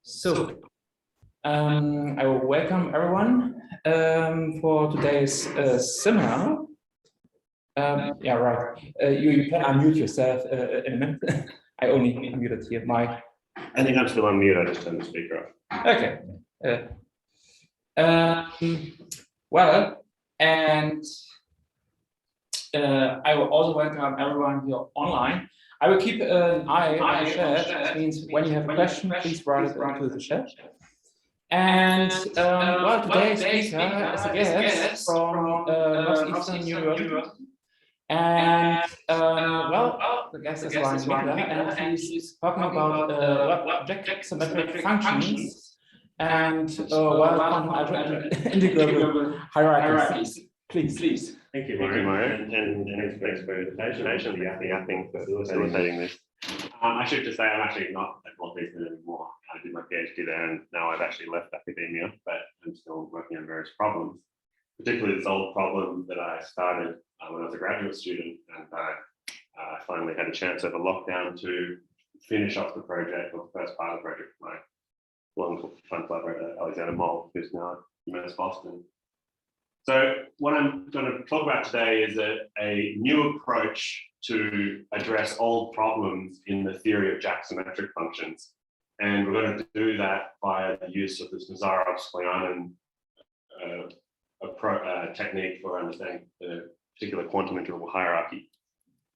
So, I will welcome everyone for today's seminar. Yeah, right. You can unmute yourself in a minute. I only unmuted here. I think I'm still on mute. I just turned the speaker off. Okay. Well, and I will also welcome everyone here online. I will keep an eye on the chat. That means when you have a question, please write it into the chat. And well, today's speaker is a guest from Northeastern University. And well, the guest is Mickler, and he's talking about object symmetric functions and quantum algebra and integrable hierarchies. Please. Thank you, Mario, and thanks for the invitation. I think for facilitating this. I should just say I'm actually not at Northeastern anymore. I did my PhD there, and now I've actually left academia, but I'm still working on various problems, particularly this old problem that I started when I was a graduate student, and I finally had a chance over lockdown to finish off the project, or the first part of the project, with my long-time collaborator, Alexander Moll, who's now at UMass Boston. So what I'm going to talk about today is a new approach to address old problems in the theory of Jack symmetric functions. And we're going to do that via the use of this Nazarov-Sklyanin technique for understanding the particular quantum integrable hierarchy.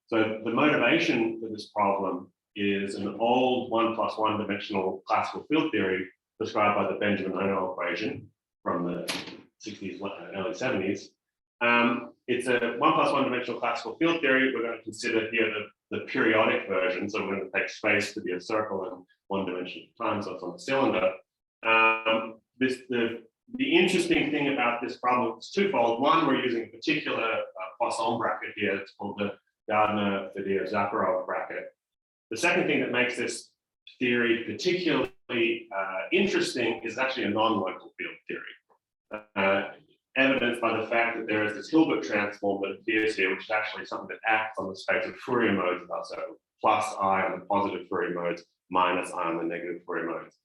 So the motivation for this problem is an old 1+1 dimensional classical field theory described by the Benjamin-Ono equation from the 60s, early 70s. It's a 1+1 dimensional classical field theory. We're going to consider here the periodic version. So we're going to take space to be a circle and one dimension at a time, so it's on a cylinder. The interesting thing about this problem is twofold. One, we're using a particular Poisson bracket here. It's called the Gardner-Fediev-Zakharov bracket. The second thing that makes this theory particularly interesting is actually a non-local field theory. Evidenced by the fact that there is this Hilbert transform that appears here, which is actually something that acts on the space of Fourier modes of our circle, plus I on the positive Fourier modes, minus I on the negative Fourier modes.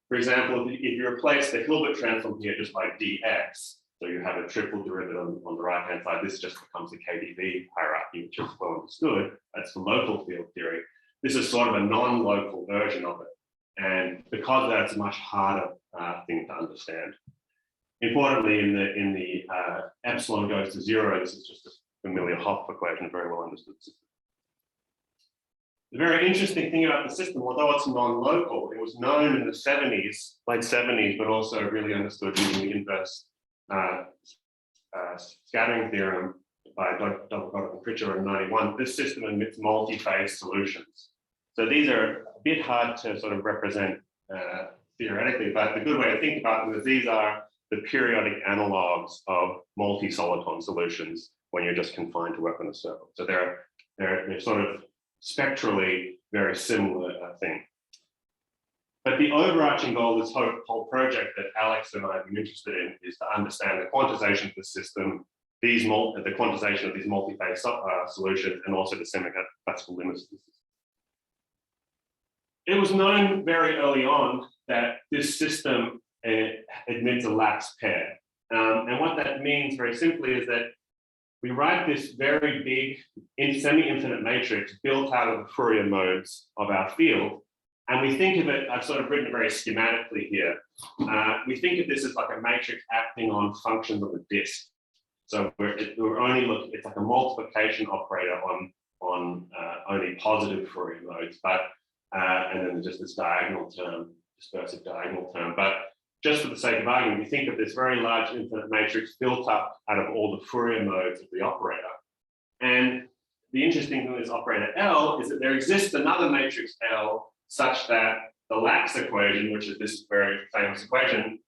For example, if you replace the Hilbert transform here just by dx, so you have a triple derivative on the right-hand side, this just becomes a KdV hierarchy, which is well understood. That's the local field theory. This is sort of a non-local version of it. And because of that, it's a much harder thing to understand. Importantly, in the epsilon goes to 0, this is just a familiar Hopf equation, a very well understood system. The very interesting thing about the system, although it's non-local, it was known in the 70s, late 70s, but also really understood using the inverse scattering theorem by Doppelgauer and Pritchard in 91. This system emits multi-phase solutions. So these are a bit hard to sort of represent theoretically, but the good way to think about them is these are the periodic analogs of multi-soliton solutions when you're just confined to work on a circle. So they're sort of spectrally very similar thing. But the overarching goal of this whole project that Alex and I have been interested in is to understand the quantization of the system, the quantization of these multi-phase solutions, and also the semiclassical limits of the system. It was known very early on that this system admits a lax pair. And what that means very simply is that we write this very big semi-infinite matrix built out of the Fourier modes of our field. And we think of it, I've sort of written it very schematically here. We think of this as like a matrix acting on functions of a disk. So we're only looking, it's like a multiplication operator on only positive Fourier modes, but and then just this diagonal term, dispersive diagonal term. But just for the sake of argument, we think of this very large infinite matrix built up out of all the Fourier modes of the operator. And the interesting thing with this operator L is that there exists another matrix L such that the lax equation, which is this very famous equation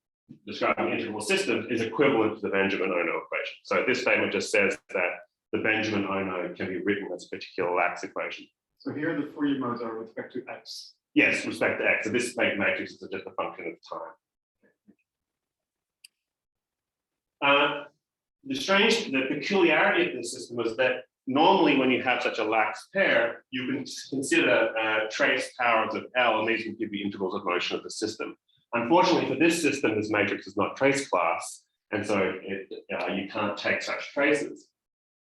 describing integrable systems, is equivalent to the Benjamin-Ono equation. So this statement just says that the Benjamin-Ono can be written as a particular lax equation. So here the Fourier modes are with respect to x. Yes, with respect to x. So this matrix is just a function of time. The peculiarity of this system was that normally when you have such a lax pair, you can consider trace powers of L, and these can give you integrals of motion of the system. Unfortunately for this system, this matrix is not trace class, and so you can't take such traces.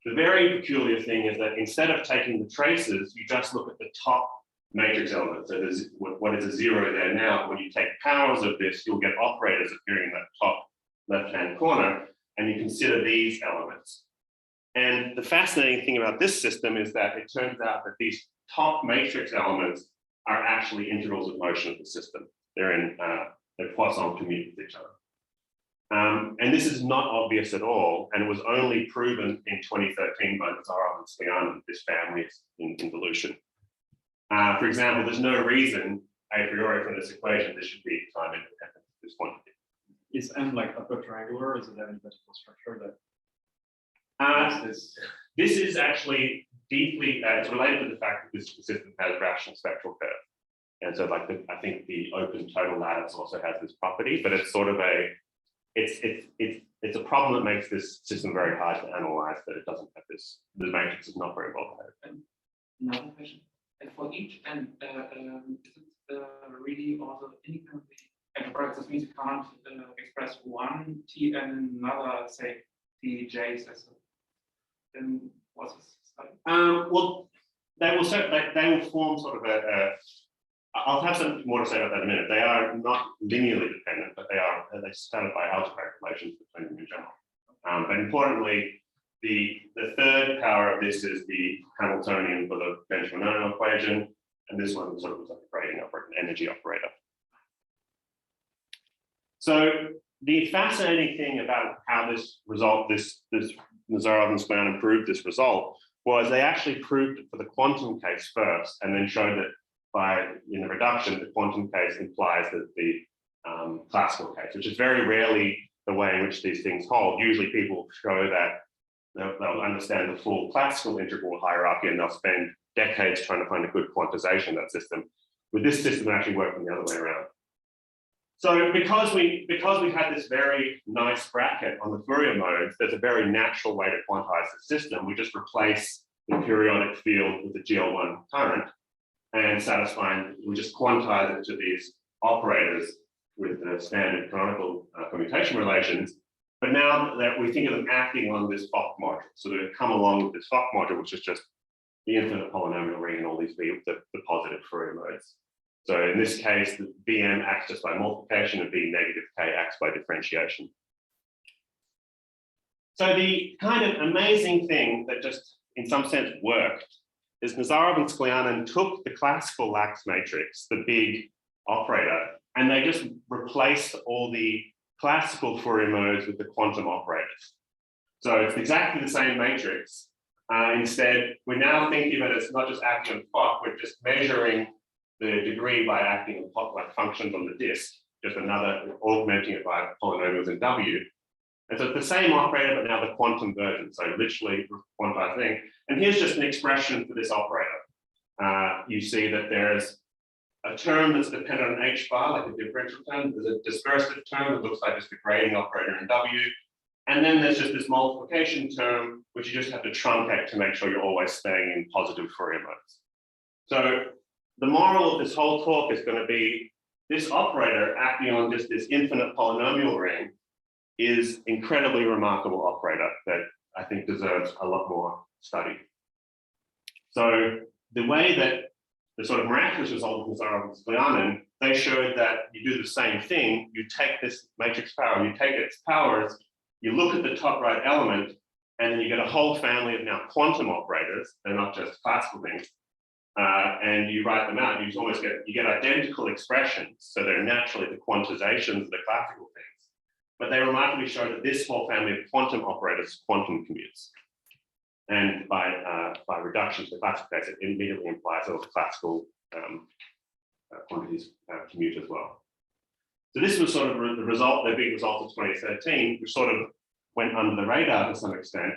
The very peculiar thing is that instead of taking the traces, you just look at the top matrix element. So there's what is a 0 there now. When you take powers of this, you'll get operators appearing in that top left-hand corner, and you consider these elements. And the fascinating thing about this system is that it turns out that these top matrix elements are actually integrals of motion of the system. They're Poisson commute with each other. And this is not obvious at all, and it was only proven in 2013 by Nazarov-Sklyanin, this family is in involution. For example, there's no reason a priori from this equation this should be time independent at this point. Is M like upper triangular, or is it any vertical structure that this is actually deeply it's related to the fact that this system has rational spectral curve. And so like I think the open total lattice also has this property, but it's sort of it's a problem that makes this system very hard to analyze, that it doesn't have this, the matrix is not very well behaved. Another question. And for each n, is it really also independently expressed? This means you can't express one t and another, say, t j's as a, then what's this study? Well, they will form sort of I'll have some more to say about that in a minute. They are not linearly dependent, but they satisfy algebraic relations between them in general. But importantly, the third power of this is the Hamiltonian for the Benjamin-Ono equation, and this one sort of was like a grading operator, an energy operator. So the fascinating thing about how this result, this Nazarov and Sklyanin proved this result, was they actually proved it for the quantum case first, and then showed that in the reduction, the quantum case implies that the classical case, which is very rarely the way in which these things hold. Usually people show that they'll understand the full classical integral hierarchy, and they'll spend decades trying to find a good quantization of that system. With this system, it actually worked the other way around. So because we had this very nice bracket on the Fourier modes, there's a very natural way to quantize the system. We just replace the periodic field with the GL1 current, and we just quantize it to these operators with the standard canonical commutation relations. But now that we think of them acting on this Fock module, so they come along with this Fock module, which is just the infinite polynomial ring and all these the positive Fourier modes. So in this case, the Bm acts just by multiplication and B negative k acts by differentiation. So the kind of amazing thing that just in some sense worked is Nazarov and Sklyanin took the classical lax matrix, the big operator, and they just replaced all the classical Fourier modes with the quantum operators. So it's exactly the same matrix. Instead, we're now thinking of it as not just acting on Fock, we're just measuring the degree by acting on Fock like functions on the disk, just another augmenting it by polynomials in W. And so it's the same operator, but now the quantum version. So literally quantized thing. And here's just an expression for this operator. You see that there's a term that's dependent on H bar, like a differential term. There's a dispersive term that looks like just a grading operator in W. And then there's just this multiplication term, which you just have to truncate to make sure you're always staying in positive Fourier modes. So the moral of this whole talk is going to be this operator acting on just this infinite polynomial ring is incredibly remarkable operator that I think deserves a lot more study. So the way that the sort of miraculous result of Nazarov-Sklyanin, they showed that you do the same thing. You take this matrix power, you take its powers, you look at the top right element, and then you get a whole family of now quantum operators. They're not just classical things. And you write them out, and you get identical expressions. So they're naturally the quantizations of the classical things. But they remarkably show that this whole family of quantum operators quantum commutes. And by reduction to the classical case, it immediately implies that the classical quantities commute as well. So this was sort of the result, the big result of 2013, which sort of went under the radar to some extent.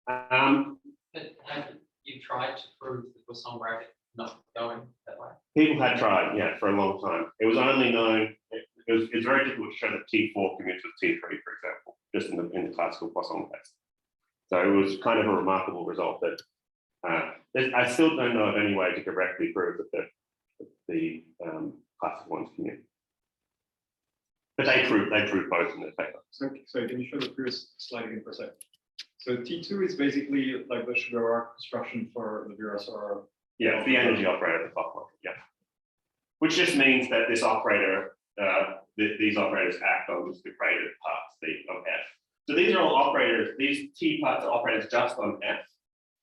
But have you tried to prove the Poisson bracket not going that way? People had tried, yeah, for a long time. It was only known, it's very difficult to show that T4 commutes with T3, for example, just in the classical Poisson case. So it was kind of a remarkable result that I still don't know of any way to directly prove that the classical ones commute. But they prove both in their paper. So can you show the previous slide again for a second? So T2 is basically like the sugar arc construction for the VRSR. Yeah, it's the energy operator at the top. Yeah. Which just means that this operator, these operators act on just the graded parts of F. So these are all operators, these T parts are operators just on F,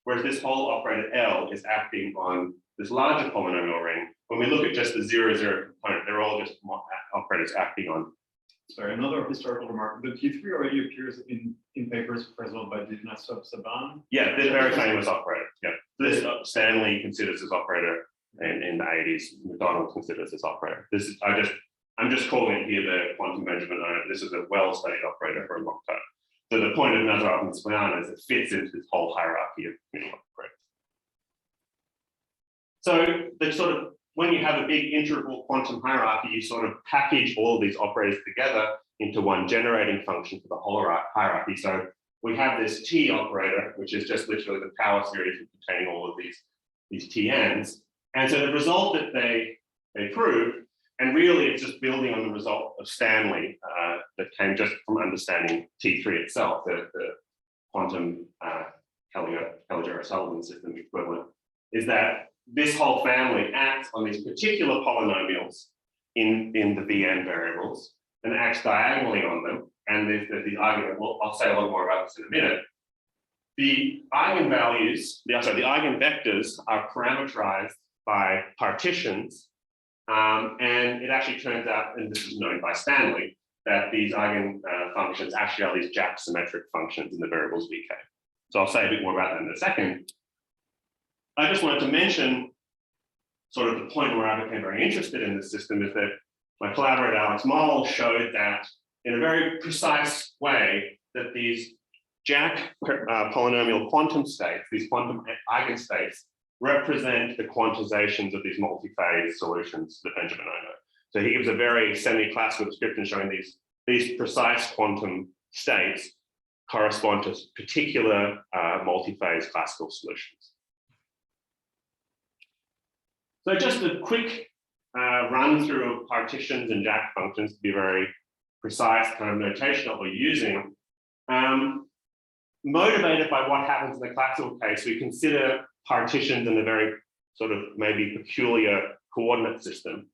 whereas this whole operator L is acting on this larger polynomial ring. When we look at just the 0, 0 component, they're all just operators acting on. Sorry, another historical remark. The T3 already appears in papers, for example, by Nazarov-Skylanin. Yeah, they're very famous operator. Yeah, this Stanley considers this operator in the 80s. McDonald considers this operator. This is I'm just calling it here the quantum Benjamin-Ono. This is a well-studied operator for a long time. So the point of Nazarov-Sklyanin is it fits into this whole hierarchy of commuting operators. So the sort of when you have a big integrable quantum hierarchy, you sort of package all of these operators together into one generating function for the whole hierarchy. So we have this T operator, which is just literally the power series containing all of these Tn's. And so the result that they proved, and really it's just building on the result of Stanley that came just from understanding T3 itself, the quantum Caligari-Sullivan system equivalent, is that this whole family acts on these particular polynomials in the Vn variables and acts diagonally on them. And there's these eigenvalues. Well, I'll say a lot more about this in a minute. The eigenvalues, the eigenvectors are parameterized by partitions. And it actually turns out, and this is known by Stanley, that these eigenfunctions actually are these Jack symmetric functions in the variables Vk. So I'll say a bit more about that in a second. I just wanted to mention sort of the point where I became very interested in this system is that my collaborator Alex Moll showed that in a very precise way that these Jack polynomial quantum states, these quantum eigenstates, represent the quantizations of these multi-phase solutions to the Benjamin-Ono. So he gives a very semi-classical description showing these precise quantum states correspond to particular multi-phase classical solutions. So just a quick run through of partitions and Jack functions to be very precise kind of notation that we're using. Motivated by what happens in the classical case, we consider partitions in a very sort of maybe peculiar coordinate system.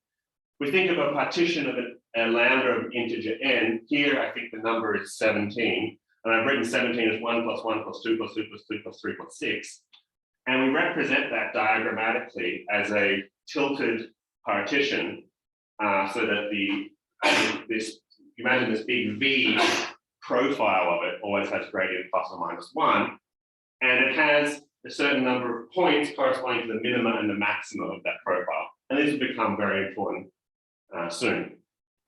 We think of a partition of a lambda of integer n. Here, I think the number is 17. And I've written 17 as 1 plus 1 plus 2 plus 2 plus 3 plus 3 plus 6. And we represent that diagrammatically as a tilted partition so that imagine this big V profile of it always has gradient plus or minus 1. And it has a certain number of points corresponding to the minimum and the maximum of that profile. And this will become very important soon.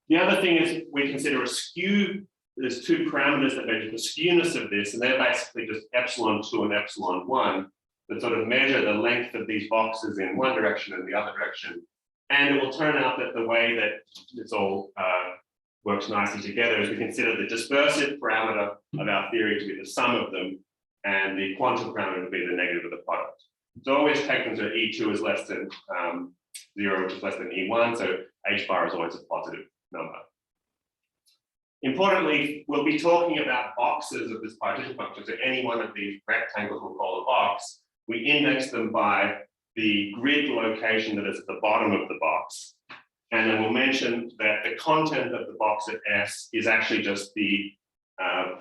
The other thing is we consider a skew. There's two parameters that measure the skewness of this, and they're basically just epsilon2 and epsilon1 that sort of measure the length of these boxes in one direction and the other direction. And it will turn out that the way that this all works nicely together is we consider the dispersive parameter of our theory to be the sum of them, and the quantum parameter to be the negative of the product. So always take them to E2 is less than 0, which is less than E1, so H bar is always a positive number. Importantly, we'll be talking about boxes of this partition function. So any one of these rectangles we'll call a box. We index them by the grid location that is at the bottom of the box. And then we'll mention that the content of the box at S is actually just the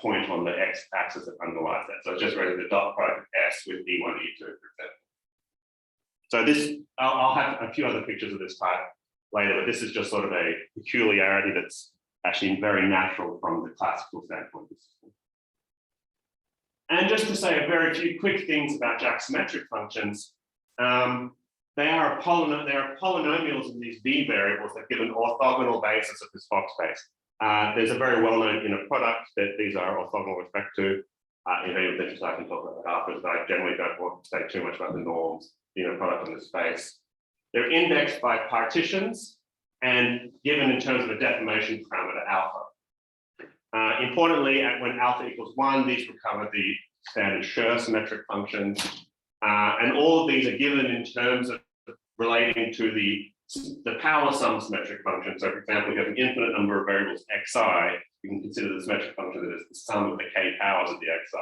point on the x-axis that underlies that. So it's just really the dot product of S with E1, E2, for example. So this, I'll have a few other pictures of this type later, but this is just sort of a peculiarity that's actually very natural from the classical standpoint of the system. And just to say a very few quick things about Jack symmetric functions, they are polynomials in these V variables that give an orthogonal basis of this Fock space. There's a very well-known inner product that these are orthogonal with respect to. If any of the I can talk about that afterwards, but I generally don't want to say too much about the norms, the inner product in this space. They're indexed by partitions and given in terms of a deformation parameter alpha. Importantly, when alpha equals 1, these recover the standard Schur symmetric functions. And all of these are given in terms of relating to the the power sum symmetric function. So for example, if you have an infinite number of variables xi, you can consider the symmetric function that is the sum of the k powers of the xi.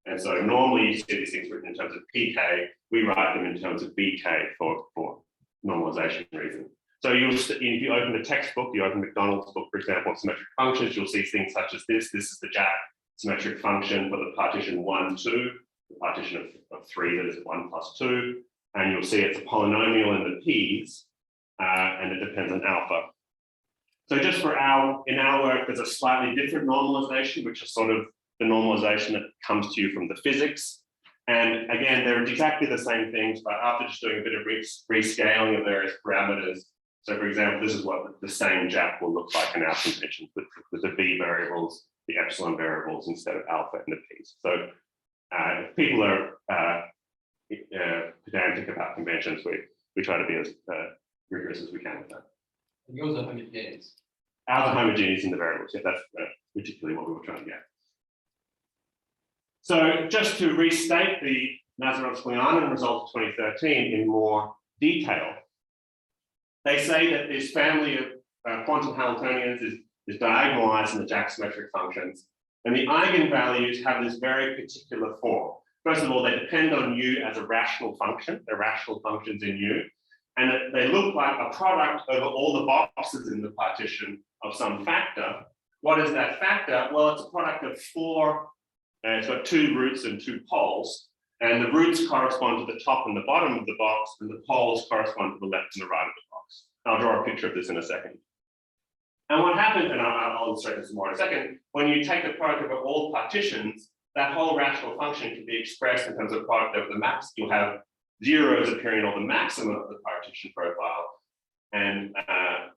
And so normally you see these things written in terms of pk, we write them in terms of bk for normalization reasons. So if you open the textbook, you open McDonald's book, for example, on symmetric functions, you'll see things such as this. This is the Jack symmetric function for the partition 1, 2, the partition of 3 that is 1 plus 2. And you'll see it's a polynomial in the p's, and it depends on alpha. So just for in our work, there's a slightly different normalization, which is sort of the normalization that comes to you from the physics. And again, they're exactly the same things, but after just doing a bit of rescaling of various parameters. So for example, this is what the same Jack will look like in our conventions with the b variables, the epsilon variables instead of alpha and the p's. So if people are pedantic about conventions, we try to be as rigorous as we can with that. Yours are homogeneous. Ours are homogeneous in the variables. Yeah, that's particularly what we were trying to get. So just to restate the Nazarov-Sklyanin result of 2013 in more detail, they say that this family of quantum Hamiltonians is diagonalized in the Jack symmetric functions, and the eigenvalues have this very particular form. First of all, they depend on U as a rational function. They're rational functions in U, and they look like a product over all the boxes in the partition of some factor. What is that factor? Well, it's a product of 4, it's got 2 roots and 2 poles, and the roots correspond to the top and the bottom of the box, and the poles correspond to the left and the right of the box. I'll draw a picture of this in a second. And what happens, and I'll illustrate this more in a second, when you take the product over all partitions, that whole rational function can be expressed in terms of product over the max. You'll have zeros appearing on the maximum of the partition profile, and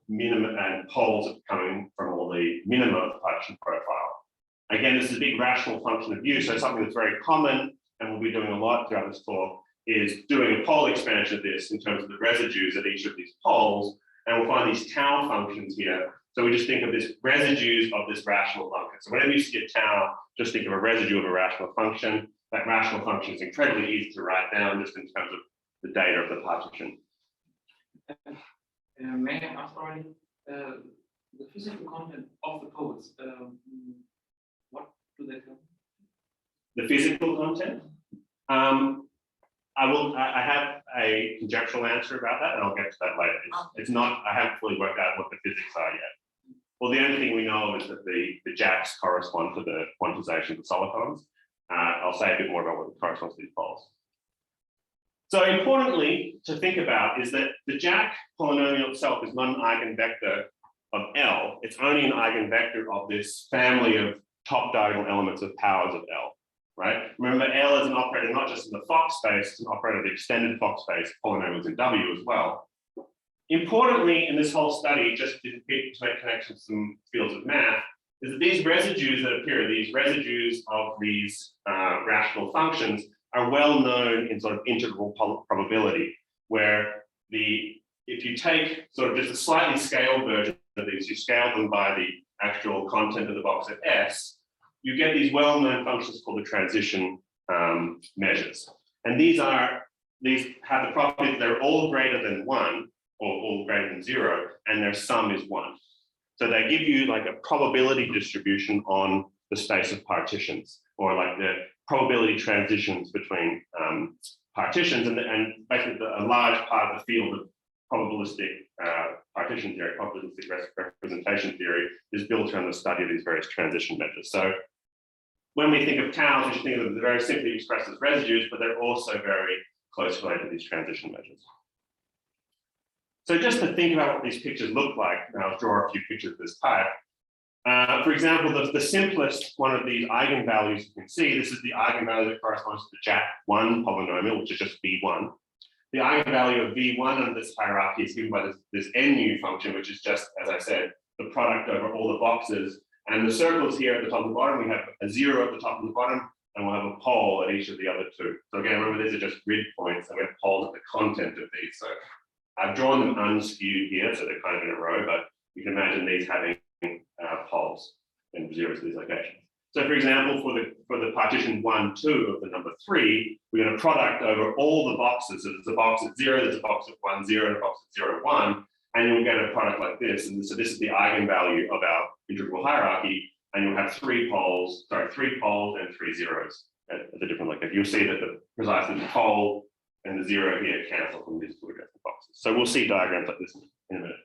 minimum and poles coming from all the minimum of the partition profile. Again, this is a big rational function of U, so something that's very common, and we'll be doing a lot throughout this talk, is doing a pole expansion of this in terms of the residues at each of these poles, and we'll find these tau functions here. So we just think of this residues of this rational function. So whenever you see a tau, just think of a residue of a rational function. That rational function is incredibly easy to write down just in terms of the data of the partition. May I ask already, the physical content of the poles, what do they tell? The physical content? I have a conjectural answer about that, and I'll get to that later. It's not, I haven't fully worked out what the physics are yet. Well, the only thing we know is that the Jacks correspond to the quantization of the solitons. I'll say a bit more about what corresponds to these poles. So importantly to think about is that the Jack polynomial itself is not an eigenvector of L. It's only an eigenvector of this family of top diagonal elements of powers of L. Right? Remember, L is an operator not just in the Fock space, it's an operator of the extended Fock space, polynomials in W as well. Importantly, in this whole study, just to make connections to some fields of math, is that these residues that appear, these residues of these rational functions, are well known in sort of integrable probability, where if you take sort of just a slightly scaled version of these, you scale them by the actual content of the box at S, you get these well-known functions called the transition measures. And these have the property that they're all greater than 1 or all greater than 0, and their sum is 1. So they give you like a probability distribution on the space of partitions, or like the probability transitions between partitions, and basically a large part of the field of probabilistic partition theory, probabilistic representation theory, is built around the study of these various transition measures. So when we think of taus, we should think of them as very simply expressed as residues, but they're also very close related to these transition measures. So just to think about what these pictures look like, and I'll draw a few pictures of this type. For example, the simplest one of these eigenvalues you can see, this is the eigenvalue that corresponds to the Jack1 polynomial, which is just V1. The eigenvalue of V1 under this hierarchy is given by this NU function, which is just, as I said, the product over all the boxes. And the circles here at the top and the bottom, we have a 0 at the top and the bottom, and we'll have a pole at each of the other 2. So again, remember, these are just grid points, and we have poles at the content of these. So I've drawn them unskewed here, so they're kind of in a row, but you can imagine these having poles and zeros at these locations. So for example, for the partition 1, 2 of the number 3, we're going to product over all the boxes. So there's a box at 0, there's a box at 1, 0, and a box at 0, 1. and you'll get a product like this. And so this is the eigenvalue of our integrable hierarchy, and you'll have three poles and three zeros at the different locations. You'll see that precisely the pole and the zero here cancel from these two adjacent boxes. So we'll see diagrams like this in a minute.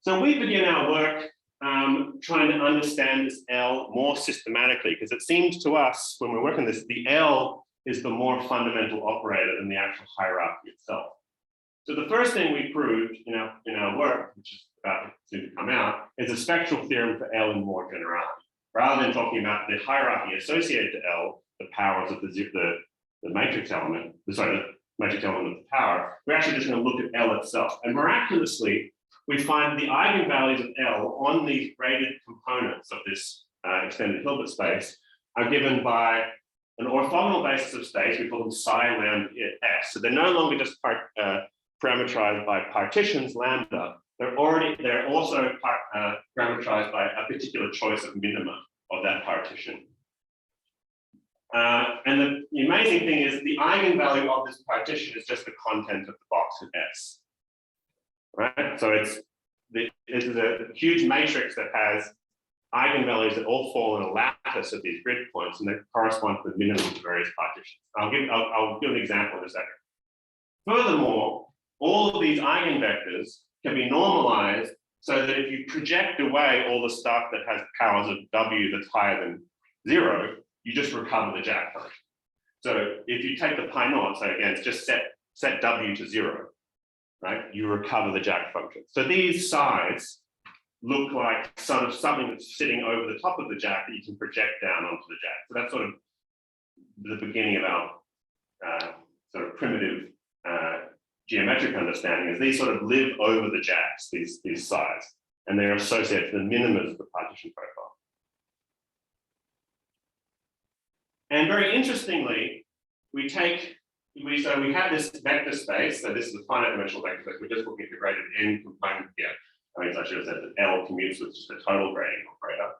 So we begin our work trying to understand this L more systematically, because it seems to us when we're working this, the L is the more fundamental operator than the actual hierarchy itself. So the first thing we proved in our work, which is about to come out, is a spectral theorem for L in more generality. Rather than talking about the hierarchy associated to L, the powers of the matrix element, the matrix element of the power, we're actually just going to look at L itself. And miraculously, we find the eigenvalues of L on these graded components of this extended Hilbert space are given by an orthogonal basis of states. We call them psi lambda s. So they're no longer just parameterized by partitions lambda. They're also parameterized by a particular choice of minima of that partition. And the amazing thing is the eigenvalue of this partition is just the content of the box of S. Right? So this is a huge matrix that has eigenvalues that all fall in a lattice of these grid points, and they correspond to the minimum of various partitions. I'll give an example in a second. Furthermore, all of these eigenvectors can be normalized so that if you project away all the stuff that has powers of W that's higher than 0, you just recover the Jack function. So if you take the pi naught, so again, it's just set W to 0, right? You recover the Jack function. So these sides look like sort of something that's sitting over the top of the Jack that you can project down onto the Jack. So that's sort of the beginning of our sort of primitive geometric understanding, is these sort of live over the Jacks, these sides, and they're associated to the minimas of the partition profile. And very interestingly, we have this vector space. So this is a finite dimensional vector space. We're just looking at the graded n component here. I mean, I should have said that L commutes with just a total gradient operator.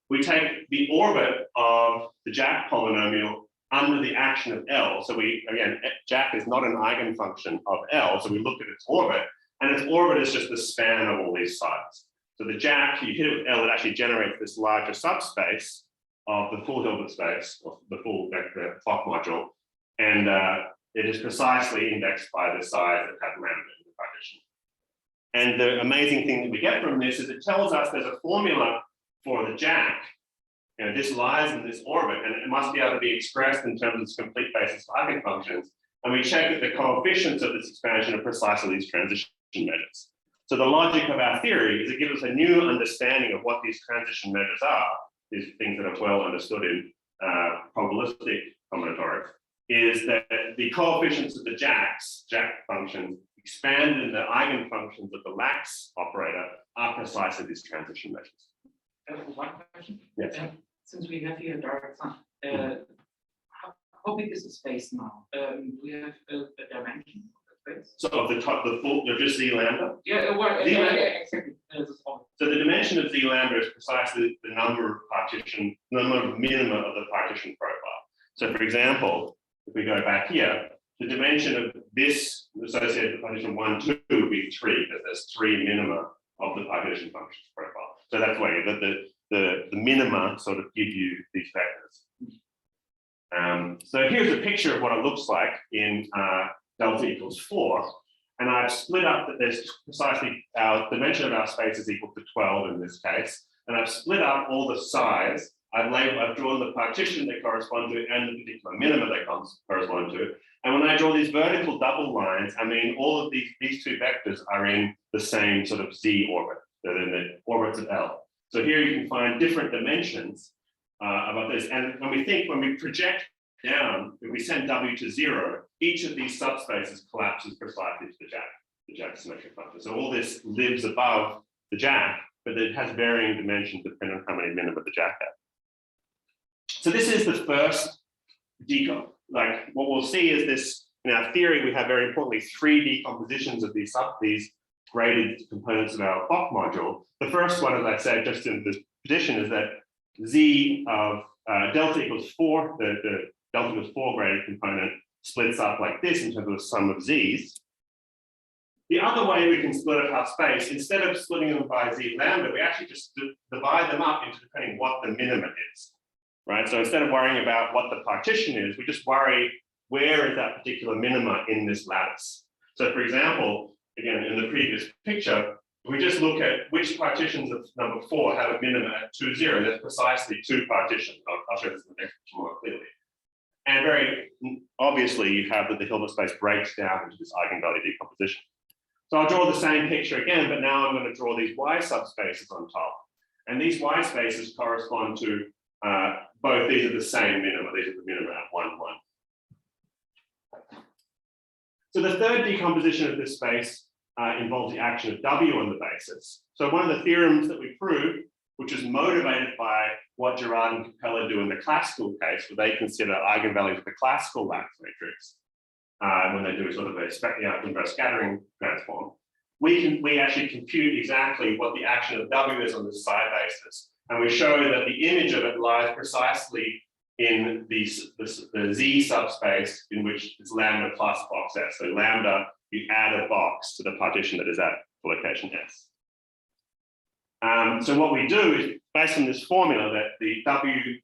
We take the orbit of the Jack polynomial under the action of L. So again, Jack is not an eigenfunction of L. So we look at its orbit, and its orbit is just the span of all these sides. So the Jack, you hit it with L, it actually generates this larger subspace of the full Hilbert space, or the full vector clock module. And it is precisely indexed by the size that has lambda in the partition. And the amazing thing that we get from this is it tells us there's a formula for the Jack. This lies in this orbit, and it must be able to be expressed in terms of its complete basis of eigenfunctions. And we check that the coefficients of this expansion are precisely these transition measures. So the logic of our theory is it gives us a new understanding of what these transition measures are, these things that are well understood in probabilistic combinatorics, is that the coefficients of the Jack functions expanded in the eigenfunctions of the lax operator are precisely these transition measures. One question. Yes. Since we have here a direct sum, how big is the space now? Do we have a dimension of the space? So of the full, just Z lambda? Yeah, well, exactly. So the dimension of Z lambda is precisely the number of minima of the partition profile. So for example, if we go back here, the dimension of this associated with partition 1, 2 would be 3, because there's 3 minima of the partition functions profile. So that's why the minima sort of give you these vectors. So here's a picture of what it looks like in delta equals 4. And I've split up that there's precisely our dimension of our space is equal to 12 in this case. And I've split up all the sides. I've drawn the partition they correspond to and the particular minima they correspond to. And when I draw these vertical double lines, I mean all of these two vectors are in the same sort of Z orbit. They're in the orbits of L. So here you can find different dimensions about this. And when we project down, if we send W to 0, each of these subspaces collapses precisely to the Jack symmetric function. So all this lives above the Jack, but it has varying dimensions depending on how many minima the Jack has. So this is the first decom. Like what we'll see is this, in our theory, we have very importantly 3 decompositions of these graded components of our clock module. The first one, as I said, just in this position, is that Z of delta equals 4, the delta equals 4 graded component splits up like this in terms of the sum of Z's. The other way we can split apart space, instead of splitting them by z lambda, we actually just divide them up into depending what the minima is, right? So instead of worrying about what the partition is, we just worry where is that particular minima in this lattice. So for example, again, in the previous picture, if we just look at which partitions of number 4 have a minima at 2, 0, there's precisely 2 partitions. I'll show this in the next picture more clearly. And very obviously, you have that the Hilbert space breaks down into this eigenvalue decomposition. So I'll draw the same picture again, but now I'm going to draw these Y subspaces on top. And these Y spaces correspond to both, these are the same minima, these are the minima at 1, 1. So the third decomposition of this space involves the action of W on the basis. So one of the theorems that we proved, which is motivated by what Girard and Capella do in the classical case, where they consider eigenvalues of the classical lattice matrix when they do sort of a inverse scattering transform. We actually compute exactly what the action of W is on the psi basis, and we show that the image of it lies precisely in the Z subspace in which it's lambda plus box S. So lambda, you add a box to the partition that is at location S. So what we do is, based on this formula that the W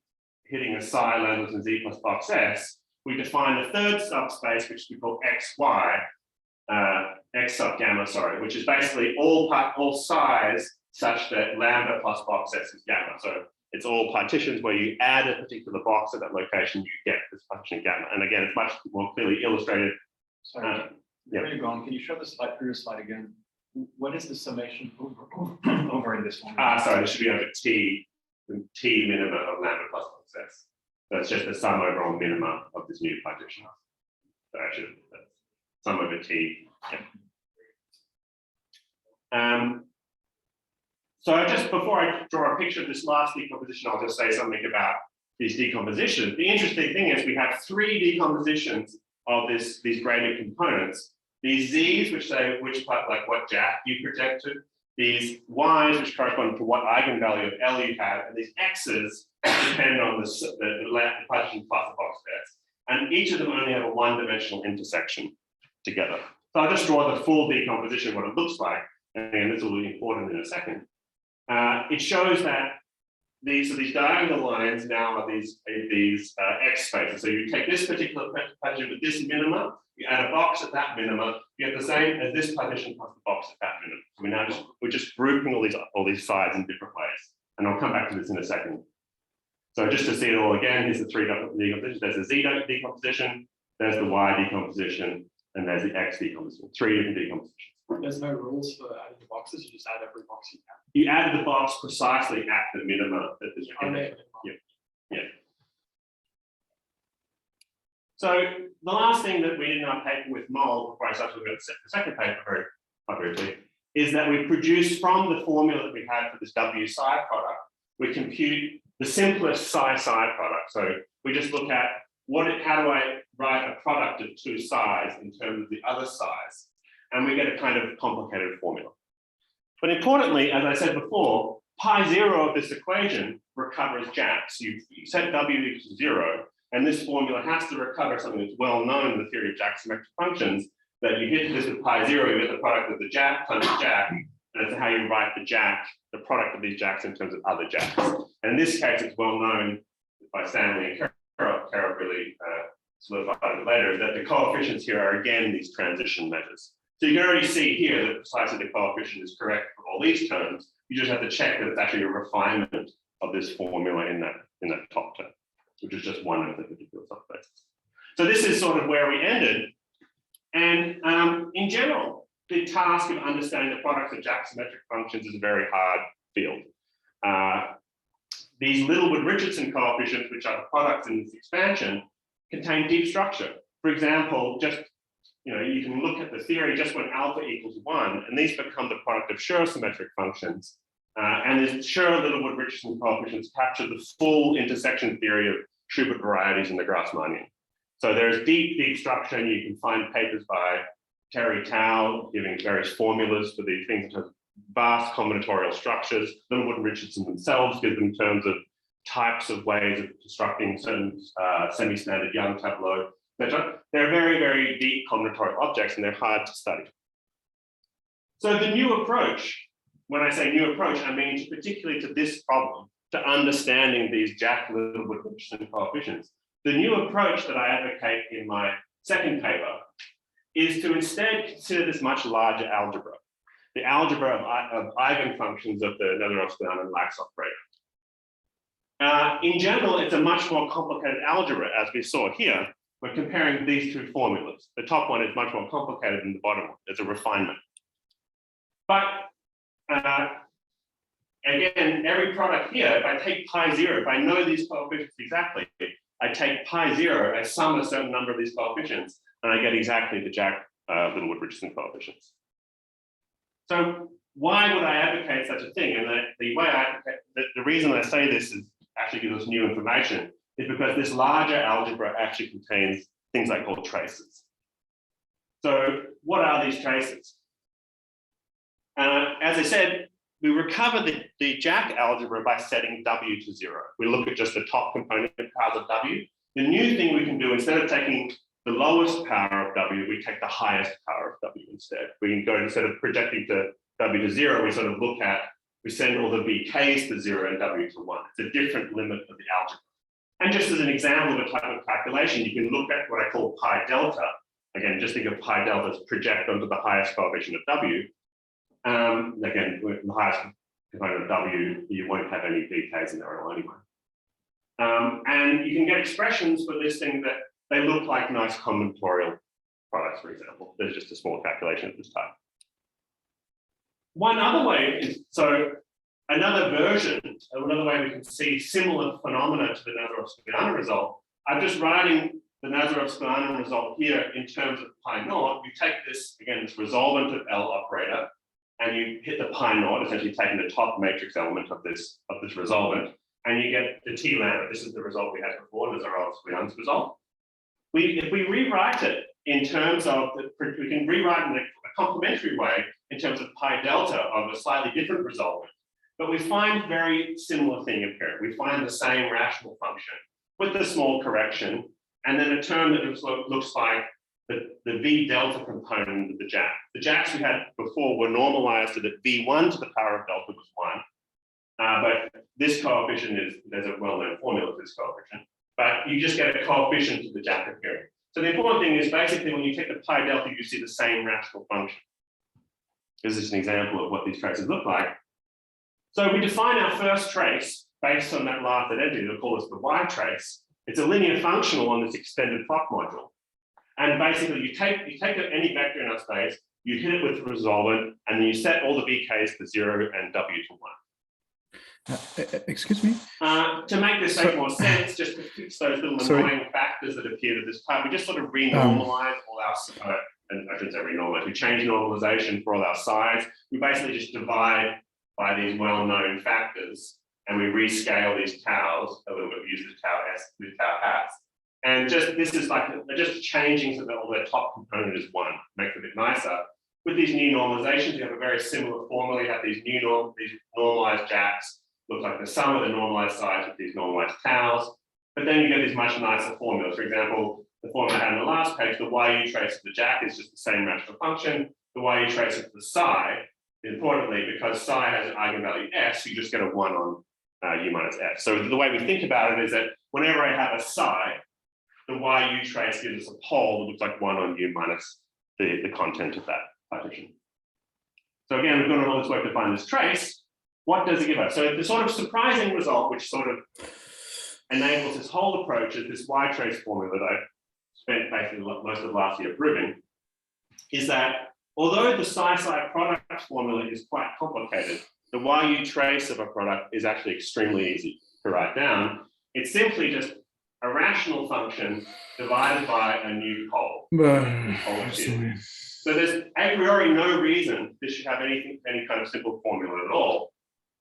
hitting a psi lambda and Z plus box S, we define the third subspace, which we call XY, X sub gamma, sorry, which is basically all psi's such that lambda plus box S is gamma. So it's all partitions where you add a particular box at that location, you get this partition gamma. And again, it's much more clearly illustrated. Sorry, yeah. Where you going? Can you show the slide, previous slide again? What is the summation over in this one? Sorry, this should be over T, the T minima of lambda plus box S. So it's just the sum over all minima of this new partition. So actually, that's sum over T. Yeah. So just before I draw a picture of this last decomposition, I'll just say something about these decompositions. The interesting thing is we have 3 decompositions of these graded components. These Z's, which say which part, like what jack you project to, these Y's, which correspond to what eigenvalue of L you have, and these X's depend on the partition plus the box S. And each of them only have a one-dimensional intersection together. So I'll just draw the full decomposition, what it looks like, and this will be important in a second. It shows that these diagonal lines now are these X spaces. So you take this particular partition with this minima, you add a box at that minima, you get the same as this partition plus the box at that minima. So we're just grouping all these sides in different ways. And I'll come back to this in a second. So just to see it all again, here's the 3 decompositions. There's the Z decomposition, there's the Y decomposition, and there's the X decomposition. 3 different decompositions. There's no rules for adding the boxes, you just add every box you can. You add the box precisely at the minima that is yeah. So the last thing that we did in our paper with Moll, before I start talking about the second paper very briefly, is that we produce from the formula that we had for this W psi product, we compute the simplest psi product. So we just look at how do I write a product of 2 psi's in terms of the other psi's, and we get a kind of complicated formula. But importantly, as I said before, pi 0 of this equation recovers jacks. You set W equals to 0, and this formula has to recover something that's well known in the theory of Jack symmetric functions, that you hit this with pi 0, you get the product of the jack times the jack, and that's how you write the product of these jacks in terms of other jacks. And in this case, it's well known by Stanley and Carroll really solidified it later, that the coefficients here are again these transition measures. So you can already see here that precisely the coefficient is correct for all these terms. You just have to check that it's actually a refinement of this formula in that top term, which is just one of the particular subspaces. So this is sort of where we ended. And in general, the task of understanding the products of Jack symmetric functions is a very hard field. These Littlewood-Richardson coefficients, which are the products in this expansion, contain deep structure. For example, you can look at the theory just when alpha equals 1, and these become the product of Schur symmetric functions. And the Schur-Littlewood-Richardson coefficients capture the full intersection theory of Schubert varieties in the Grassmannian. So there's deep structure, and you can find papers by Terry Tao giving various formulas for these things in terms of vast combinatorial structures. Littlewood and Richardson themselves give them terms of types of ways of constructing certain semi-standard Young tableau. They're very, very deep combinatorial objects, and they're hard to study. So the new approach, when I say new approach, I mean particularly to this problem, to understanding these Jack-Littlewood-Richardson coefficients. The new approach that I advocate in my second paper is to instead consider this much larger algebra, the algebra of eigenfunctions of the Nazarov-Sklyanin Lax operator. In general, it's a much more complicated algebra, as we saw here. We're comparing these two formulas. The top one is much more complicated than the bottom one. There's a refinement. But again, every product here, if I take pi 0, if I know these coefficients exactly, I take pi 0, I sum a certain number of these coefficients, and I get exactly the Jack-Littlewood-Richardson coefficients. So why would I advocate such a thing? And the way I advocate, the reason I say this is actually gives us new information is because this larger algebra actually contains things I call traces. So what are these traces? As I said, we recover the Jack algebra by setting W to 0. We look at just the top component powers of W. The new thing we can do, instead of taking the lowest power of W, we take the highest power of W instead. We can go, instead of projecting to W to 0, we sort of look at, we send all the VKs to 0 and W to 1. It's a different limit of the algebra. And just as an example of a type of calculation, you can look at what I call pi delta. Again, just think of pi delta as project onto the highest coefficient of W. Again, with the highest component of W, you won't have any VKs in there at all anyway. And you can get expressions for this thing that they look like nice combinatorial products, for example. There's just a small calculation of this type. One other way is, so another version, another way we can see similar phenomena to the Nazarov-Skylanin result. I'm just writing the Nazarov-Skylanin result here in terms of pi naught. You take this, again, this resolvent of L operator, and you hit the pi naught, essentially taking the top matrix element of this resolvent, and you get the T lambda. This is the result we had before, Nazarov-Skylanin's result. If we rewrite it in terms of, we can rewrite in a complementary way in terms of pi delta of a slightly different resolvent. But we find very similar thing appearing. We find the same rational function with the small correction, and then a term that looks like the V delta component of the Jack. The Jacks we had before were normalized so that V1 to the power of delta was 1. But this coefficient there's a well-known formula for this coefficient, but you just get a coefficient of the Jack appearing. So the important thing is basically when you take the pi delta, you see the same rational function. This is an example of what these traces look like. So we define our first trace based on that last identity. We'll call this the Y trace. It's a linear functional on this extended Fock module. And basically you take any vector in our space, you hit it with resolvent, and then you set all the VKs to 0 and W to 1. Excuse me? To make this make more sense, just to fix those little annoying factors that appear to this type, we just sort of renormalize all our, and I shouldn't say renormalize, we change normalization for all our sides. We basically just divide by these well-known factors, and we rescale these taus a little bit. We use the tau s, the tau hats, and this is like just changing so that all their top component is 1, makes it a bit nicer. With these new normalizations, you have a very similar formula. You have these normalized Jacks, look like the sum of the normalized sides with these normalized taus, but then you get these much nicer formulas. For example, the formula I had on the last page, the YU trace of the Jack is just the same rational function. The YU trace of the psi, importantly, because psi has an eigenvalue s, you just get a 1 on u minus s. So the way we think about it is that whenever I have a psi, the YU trace gives us a pole that looks like 1 on u minus the content of that partition. So again, we've done all this work to find this trace. What does it give us? So the sort of surprising result, which sort of enables this whole approach, is this Y trace formula that I spent basically most of last year proving, is that although the psi-psi product formula is quite complicated, the YU trace of a product is actually extremely easy to write down. It's simply just a rational function divided by a new pole. So there's a priori no reason this should have any kind of simple formula at all.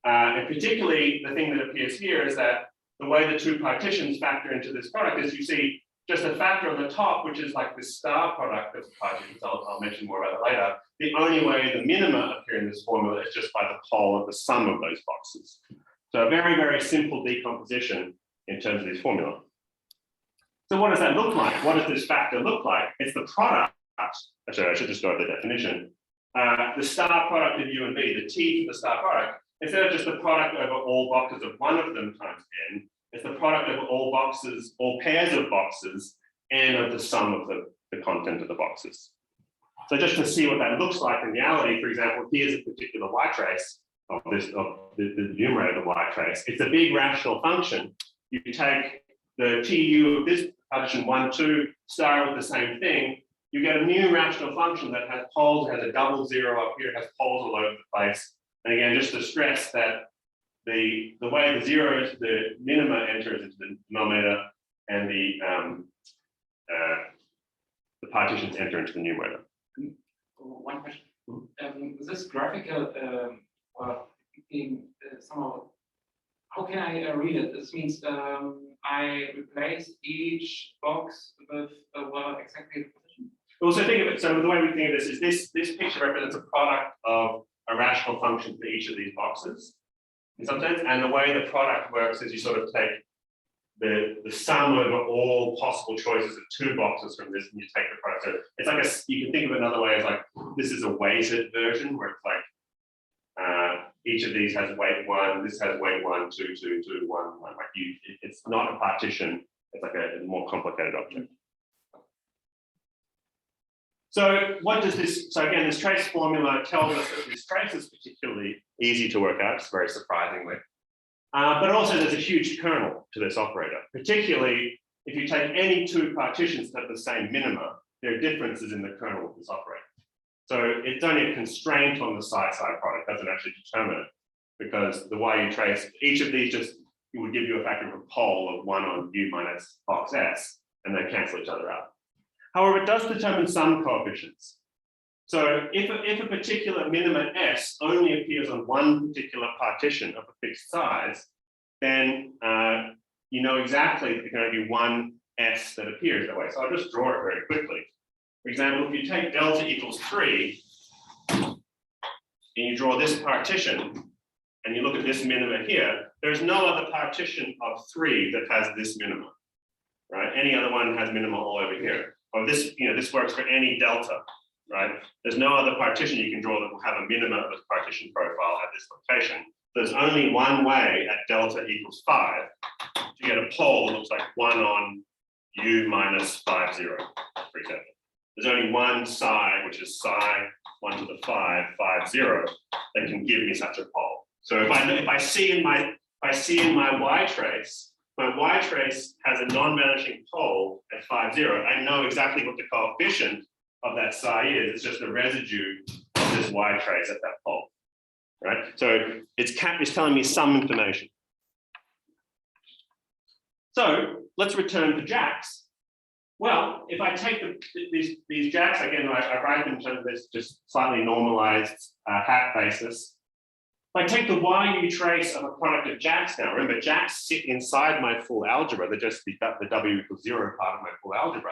And particularly the thing that appears here is that the way the two partitions factor into this product is you see just a factor on the top, which is like this star product of partitions. I'll mention more about it later. The only way the minima appear in this formula is just by the pole of the sum of those boxes. So a very, very simple decomposition in terms of this formula. So what does that look like? What does this factor look like? It's the product. Actually, I should just go over the definition. the star product of U and B, the T for the star product, instead of just the product over all boxes of one of them times n, it's the product of all boxes, all pairs of boxes, n of the sum of the content of the boxes. So just to see what that looks like in reality, for example, here's a particular Y trace of the numerator of the Y trace. It's a big rational function. You take the TU of this partition 1, 2, star with the same thing, you get a new rational function that has poles, has a double zero up here, has poles all over the place. And again, just to stress that the way the zeros, the minima enters into the denominator, and the partitions enter into the numerator. One question. This graphical, somehow, how can I read it? This means I replace each box with exactly the position. Well, so think of it. So the way we think of this is this picture represents a product of a rational function for each of these boxes, in some sense. And the way the product works is you sort of take the sum over all possible choices of two boxes from this, and you take the product. So it's like you can think of it another way as like this is a weighted version where it's like each of these has weight 1, this has weight 1, 2, 2, 2, 1, 1. Like it's not a partition, it's like a more complicated object. So what does this, so again, this trace formula tells us that this trace is particularly easy to work out, very surprisingly. But also there's a huge kernel to this operator, particularly if you take any two partitions that have the same minima, there are differences in the kernel of this operator. So it's only a constraint on the side-side product, doesn't actually determine it, because the way you trace each of these just, it would give you a factor of a pole of 1 on U minus box S, and they cancel each other out. However, it does determine some coefficients. So if a particular minima S only appears on one particular partition of a fixed size, then you know exactly that there's going to be one S that appears that way. So I'll just draw it very quickly. For example, if you take delta equals 3, and you draw this partition, and you look at this minima here, there's no other partition of 3 that has this minima, right? Any other one has minima all over here. Or this, this works for any delta, right? There's no other partition you can draw that will have a minima of a partition profile at this location. There's only one way at delta equals 5 to get a pole that looks like 1 on U minus 5, 0, for example. There's only one psi, which is psi 1 to the 5, 5, 0, that can give me such a pole. So if I see in my Y trace, my Y trace has a non-vanishing pole at 5, 0. I know exactly what the coefficient of that psi is. It's just a residue of this Y trace at that pole, right? So it's telling me some information. So let's return to jacks. Well, if I take these jacks, again, I write them in terms of this just slightly normalized hat basis. If I take the YU trace of a product of jacks now, remember jacks sit inside my full algebra, they're just the W equals 0 part of my full algebra.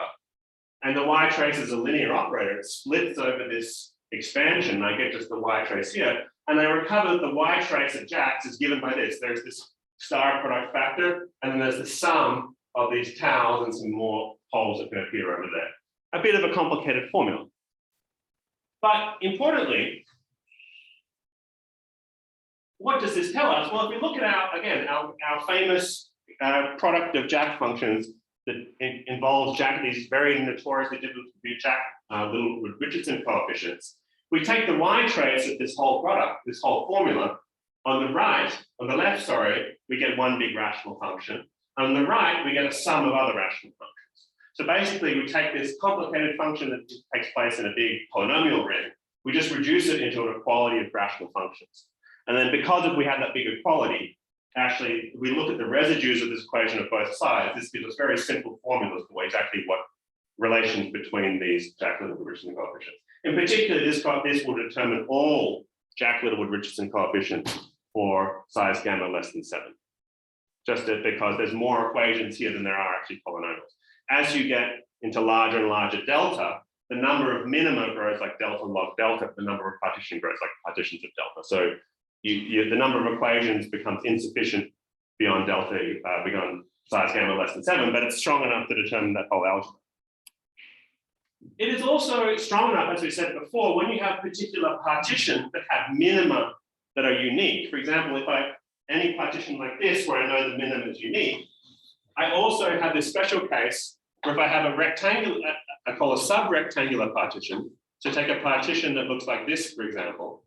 And the Y trace is a linear operator, it splits over this expansion, and I get just the Y trace here. And I recover that the Y trace of jacks is given by this. There's this star product factor, and then there's the sum of these towels and some more poles that can appear over there. A bit of a complicated formula. But importantly, what does this tell us? Well, if we look at our famous product of jack functions that involves these very notoriously difficult to compute jack little Richardson coefficients, we take the Y trace of this whole product, this whole formula. On the left, sorry, we get one big rational function. On the right, we get a sum of other rational functions. So basically, we take this complicated function that takes place in a big polynomial ring, we just reduce it into an equality of rational functions. And then because we have that big equality, actually, we look at the residues of this equation of both sides. This gives us very simple formulas for exactly what relations between these Jack-Littlewood-Richardson coefficients. In particular, this will determine all Jack-Littlewood-Richardson coefficients for size gamma less than 7. Just because there's more equations here than there are actually polynomials. As you get into larger and larger delta, the number of minima grows like delta log delta, the number of partition grows like partitions of delta. So the number of equations becomes insufficient beyond delta, beyond size gamma less than 7, but it's strong enough to determine that whole algebra. It is also strong enough, as we said before, when you have particular partitions that have minima that are unique. For example, if any partition like this, where I know the minimum is unique, I also have this special case where if I have a rectangular, I call a subrectangular partition, so take a partition that looks like this, for example,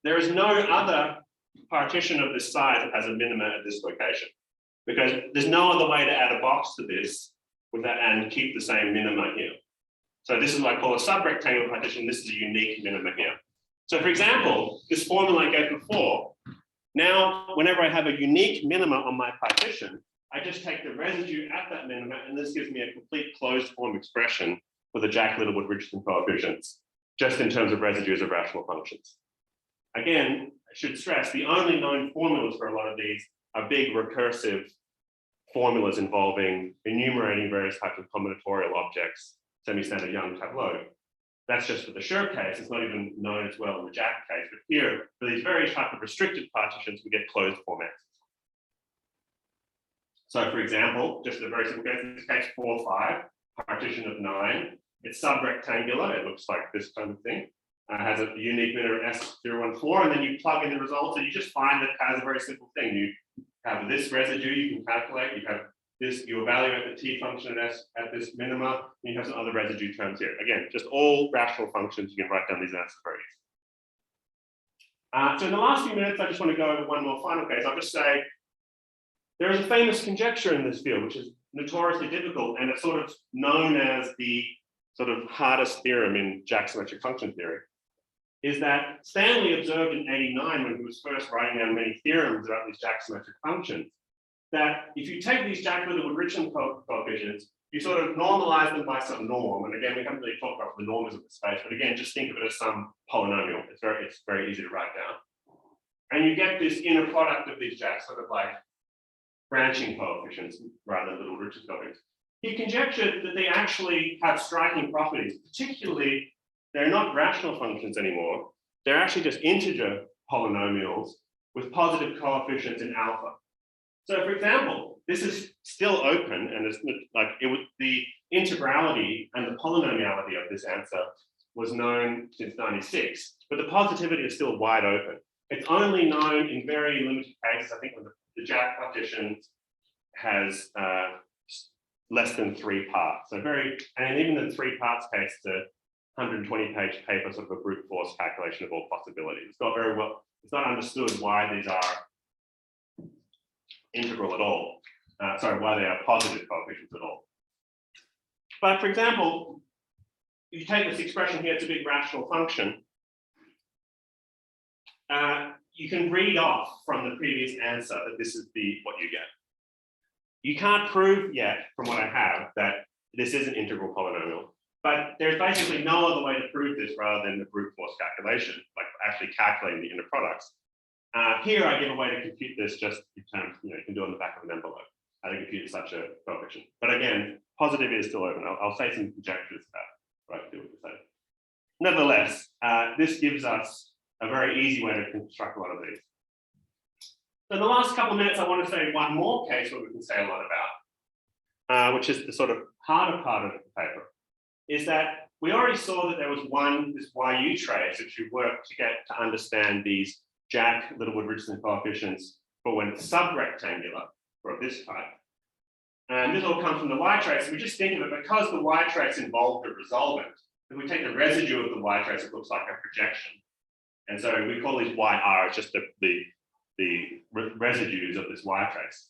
there is no other partition of this size that has a minima at this location, because there's no other way to add a box to this with that and keep the same minima here. So this is what I call a subrectangular partition. This is a unique minima here. So for example, this formula I gave before, now whenever I have a unique minima on my partition, I just take the residue at that minima, and this gives me a complete closed form expression for the Jack-Littlewood-Richardson coefficients, just in terms of residues of rational functions. Again, I should stress the only known formulas for a lot of these are big recursive formulas involving enumerating various types of combinatorial objects, semi-standard Young tableau. That's just for the Schur case. It's not even known as well in the Jack case. But here, for these various types of restricted partitions, we get closed form answers. So for example, just a very simple case, in this case 4, 5, partition of 9. It's subrectangular. It looks like this kind of thing. Has a unique minima S014, and then you plug in the results, and you just find that it has a very simple thing. You have this residue you can calculate. You have this, you evaluate the t function at this minima, and you have some other residue terms here. Again, just all rational functions. You can write down these answers very easily. So in the last few minutes, I just want to go over one more final case. I'll just say there is a famous conjecture in this field, which is notoriously difficult, and it's sort of known as the sort of hardest theorem in Jack symmetric function theory, is that Stanley observed in '89, when he was first writing down many theorems about these Jack symmetric functions, that if you take these Jack-Littlewood-Richardson coefficients, you sort of normalize them by some norm. And again, we haven't really talked about the norms of the space, but again, just think of it as some polynomial. It's very easy to write down. And you get this inner product of these Jacks, sort of like branching coefficients rather than Littlewood-Richardson coefficients. He conjectured that they actually have striking properties, particularly they're not rational functions anymore. They're actually just integer polynomials with positive coefficients in alpha. So for example, this is still open, and it's like the integrality and the polynomiality of this answer was known since '96, but the positivity is still wide open. It's only known in very limited cases, I think, when the Jack partition has less than 3 parts. So and even in the 3 parts case, the 120-page paper, sort of a brute force calculation of all possibilities. It's not very well, it's not understood why these are integral at all. Why they are positive coefficients at all. But for example, if you take this expression here, it's a big rational function. You can read off from the previous answer that this is what you get. You can't prove yet, from what I have, that this is an integral polynomial, but there's basically no other way to prove this rather than the brute force calculation, like actually calculating the inner products. Here I give a way to compute this just in terms, you can do it on the back of an envelope, how to compute such a coefficient. But again, positivity is still open. I'll say some conjectures about what I do with this. Nevertheless, this gives us a very easy way to construct a lot of these. So in the last couple of minutes, I want to say one more case where we can say a lot about, which is the sort of harder part of the paper, is that we already saw that there was this YU trace which we worked to get to understand these Jack-Littlewood-Richardson coefficients for when it's subrectangular, or of this type. And this all comes from the Y trace. We just think of it because the Y trace involved a resolvent. If we take the residue of the Y trace, it looks like a projection. And so we call these YR, it's just the residues of this Y trace.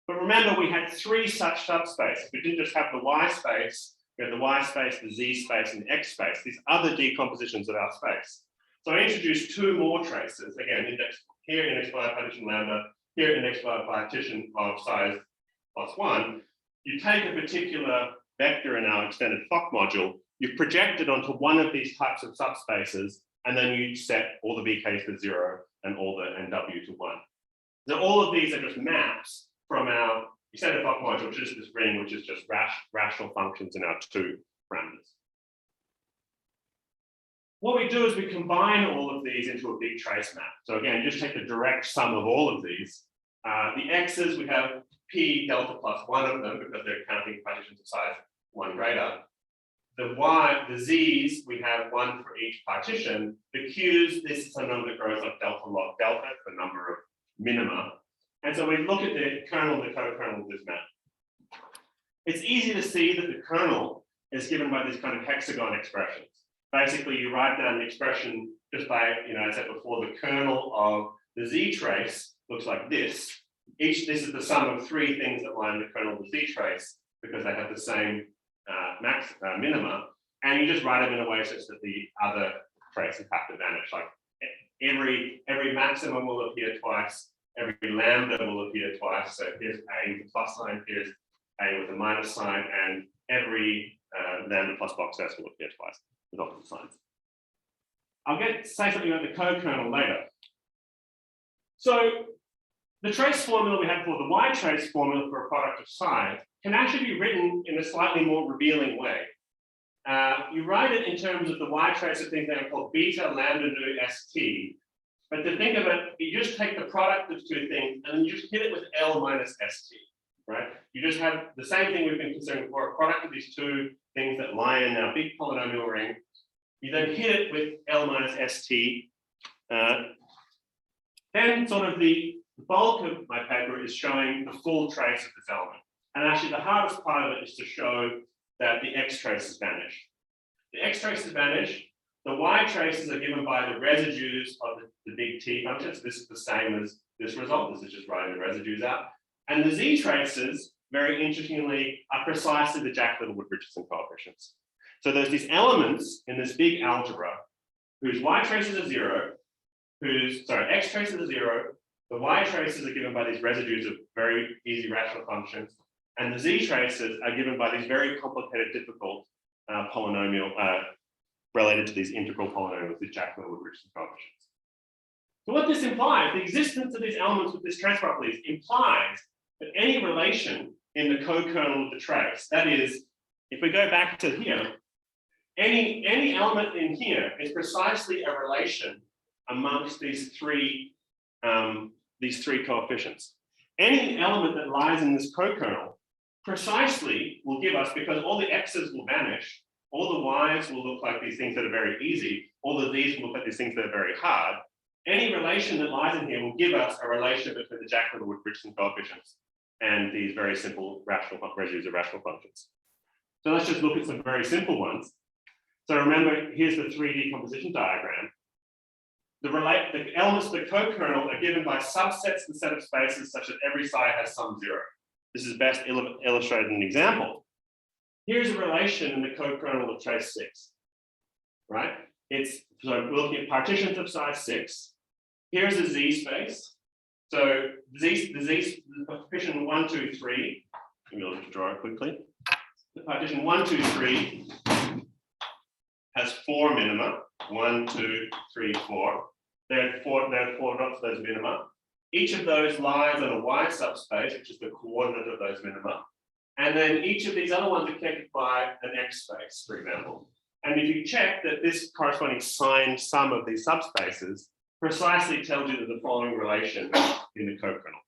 But remember, we had 3 such subspaces. We didn't just have the Y space, we had the Y space, the Z space, and the X space, these other decompositions of our space. So I introduced 2 more traces, again, here indexed by a partition lambda, here indexed by a partition of size +1. You take a particular vector in our extended Fock module, you project it onto one of these types of subspaces, and then you set all the VKs to 0 and all the NW to 1. Now all of these are just maps from our extended Fock module, which is this ring, which is just rational functions in our 2 parameters. What we do is we combine all of these into a big trace map. So again, just take the direct sum of all of these. The X's, we have P delta plus 1 of them because they're counting partitions of size 1 greater. the z's, we have one for each partition. The q's, this is a number that grows like delta log delta, the number of minima. And so we look at the kernel and the co-kernel of this map. It's easy to see that the kernel is given by these kind of hexagon expressions. Basically, you write down the expression just by, I said before, the kernel of the z trace looks like this. This is the sum of three things that lie in the kernel of the z trace because they have the same minima, and you just write them in a way such that the other traces have to vanish. Like every maximum will appear twice, every lambda will appear twice. So here's a with a plus sign, here's a with a minus sign, and every lambda plus box S will appear twice with opposite signs. I'll say something about the co-kernel later. So the trace formula we had for the Y trace formula for a product of size can actually be written in a slightly more revealing way. You write it in terms of the Y trace of things that are called beta lambda nu st. But to think of it, you just take the product of two things and then you just hit it with L minus st, right? You just have the same thing we've been considering before, a product of these two things that lie in our big polynomial ring. You then hit it with L minus st. Then sort of the bulk of my paper is showing the full trace of this element. And actually the hardest part of it is to show that the X traces vanish. The X traces vanish. The Y traces are given by the residues of the big T functions. This is the same as this result. This is just writing the residues out. And the Z traces, very interestingly, are precisely the Jack-Littlewood-Richardson coefficients. So there's these elements in this big algebra whose Y traces are zero, X traces are zero, the Y traces are given by these residues of very easy rational functions, and the Z traces are given by these very complicated, difficult polynomial related to these integral polynomials, these Jack-Littlewood-Richardson coefficients. So what this implies, the existence of these elements with this trace properties implies that any relation in the co-kernel of the trace, that is, if we go back to here, any element in here is precisely a relation amongst these three coefficients. Any element that lies in this co-kernel precisely will give us, because all the x's will vanish, all the y's will look like these things that are very easy, all the z's will look like these things that are very hard. Any relation that lies in here will give us a relation between the Jack-Littlewood-Richardson coefficients and these very simple rational residues of rational functions. So let's just look at some very simple ones. So remember, here's the 3D composition diagram. The elements of the co-kernel are given by subsets and set of spaces such that every psi has some zero. This is best illustrated in an example. Here's a relation in the co-kernel of trace 6, right? So we're looking at partitions of size 6. Here's a Z space. So the partition 1, 2, 3. Maybe I'll just draw it quickly. The partition 1, 2, 3 has 4 minima. 1, 2, 3, 4. There are four dots of those minima. Each of those lies on a Y subspace, which is the coordinate of those minima. And then each of these other ones are connected by an X space, for example. And if you check that this corresponding signed sum of these subspaces precisely tells you that the following relation in the co-kernel.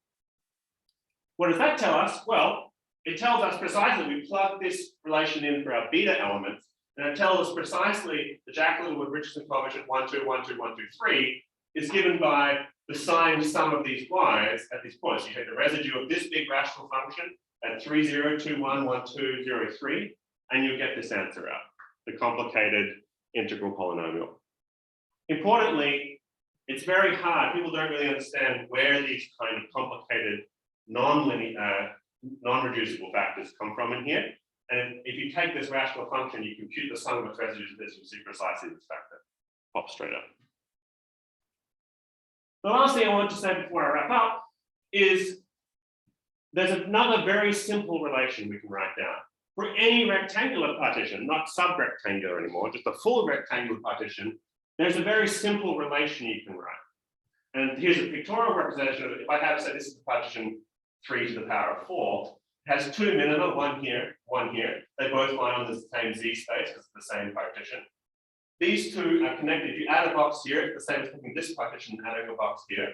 What does that tell us? Well, it tells us precisely we plug this relation in for our beta elements, and it tells us precisely the Jack-Littlewood-Richardson coefficient 1, 2, 1, 2, 1, 2, 3 is given by the signed sum of these y's at these points. You take the residue of this big rational function at 3, 0, 2, 1, 1, 2, 0, 3, and you get this answer out, the complicated integral polynomial. Importantly, it's very hard. People don't really understand where these kind of complicated non-linear, non-reducible factors come from in here. And if you take this rational function, you compute the sum of its residues of this, you'll see precisely this factor pops straight up. The last thing I want to say before I wrap up is there's another very simple relation we can write down. For any rectangular partition, not sub-rectangular anymore, just a full rectangular partition, there's a very simple relation you can write. And here's a pictorial representation of it. If I have, say, this is the partition 3 to the power of 4, it has two minima, one here, one here. They both lie on the same Z space because it's the same partition. These two are connected. If you add a box here, it's the same as picking this partition and adding a box here.